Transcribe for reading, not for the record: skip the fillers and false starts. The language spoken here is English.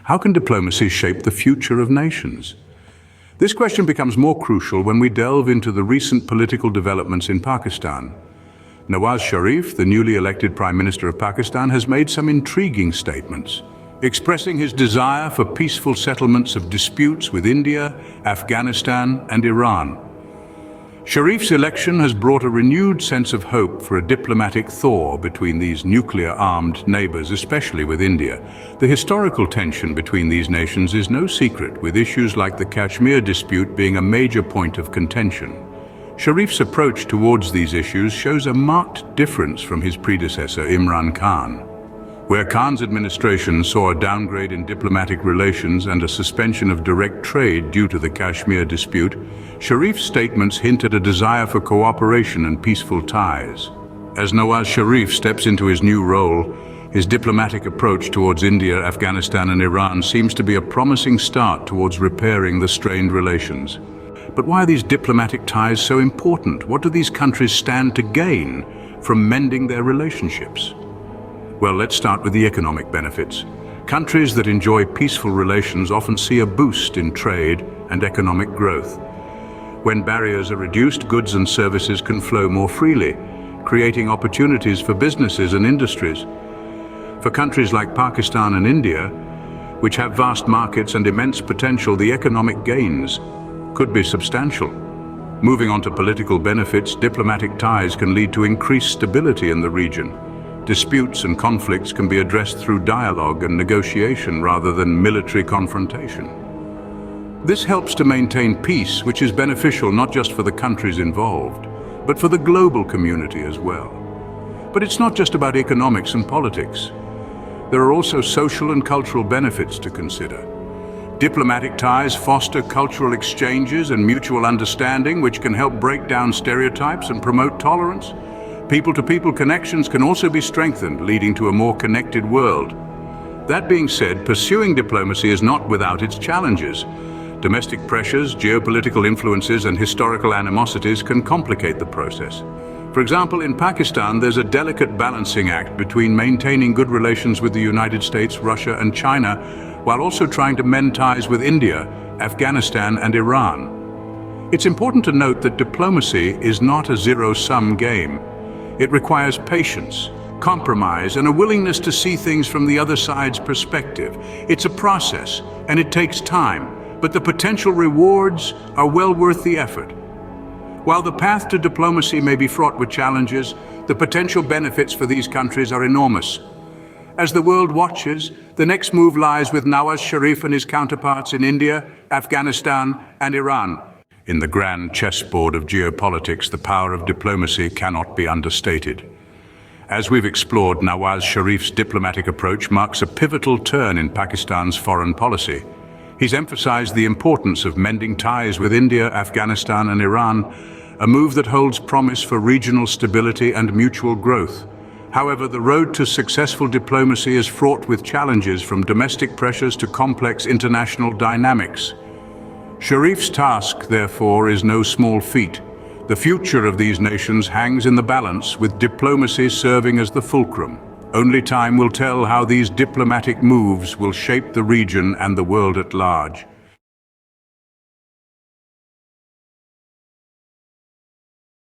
How can diplomacy shape the future of nations? This question becomes more crucial when we delve into the recent political developments in Pakistan. Nawaz Sharif, the newly elected Prime Minister of Pakistan, has made some intriguing statements, expressing his desire for peaceful settlements of disputes with India, Afghanistan, and Iran. Sharif's election has brought a renewed sense of hope for a diplomatic thaw between these nuclear-armed neighbors, especially with India. The historical tension between these nations is no secret, with issues like the Kashmir dispute being a major point of contention. Sharif's approach towards these issues shows a marked difference from his predecessor, Imran Khan. Where Khan's administration saw a downgrade in diplomatic relations and a suspension of direct trade due to the Kashmir dispute, Sharif's statements hint at a desire for cooperation and peaceful ties. As Nawaz Sharif steps into his new role, his diplomatic approach towards India, Afghanistan, and Iran seems to be a promising start towards repairing the strained relations. But why are these diplomatic ties so important? What do these countries stand to gain from mending their relationships? Well, let's start with the economic benefits. Countries that enjoy peaceful relations often see a boost in trade and economic growth. When barriers are reduced, goods and services can flow more freely, creating opportunities for businesses and industries. For countries like Pakistan and India, which have vast markets and immense potential, the economic gains could be substantial. Moving on to political benefits, diplomatic ties can lead to increased stability in the region. Disputes and conflicts can be addressed through dialogue and negotiation rather than military confrontation. This helps to maintain peace, which is beneficial not just for the countries involved, but for the global community as well. But it's not just about economics and politics. There are also social and cultural benefits to consider. Diplomatic ties foster cultural exchanges and mutual understanding, which can help break down stereotypes and promote tolerance. People-to-people connections can also be strengthened, leading to a more connected world. That being said, pursuing diplomacy is not without its challenges. Domestic pressures, geopolitical influences, and historical animosities can complicate the process. For example, in Pakistan, there's a delicate balancing act between maintaining good relations with the United States, Russia, and China, while also trying to mend ties with India, Afghanistan, and Iran. It's important to note that diplomacy is not a zero-sum game. It requires patience, compromise, and a willingness to see things from the other side's perspective. It's a process, and it takes time, but the potential rewards are well worth the effort. While the path to diplomacy may be fraught with challenges, the potential benefits for these countries are enormous. As the world watches, the next move lies with Nawaz Sharif and his counterparts in India, Afghanistan, and Iran. In the grand chessboard of geopolitics, the power of diplomacy cannot be understated. As we've explored, Nawaz Sharif's diplomatic approach marks a pivotal turn in Pakistan's foreign policy. He's emphasized the importance of mending ties with India, Afghanistan, and Iran, a move that holds promise for regional stability and mutual growth. However, the road to successful diplomacy is fraught with challenges, from domestic pressures to complex international dynamics. Sharif's task, therefore, is no small feat. The future of these nations hangs in the balance, with diplomacy serving as the fulcrum. Only time will tell how these diplomatic moves will shape the region and the world at large.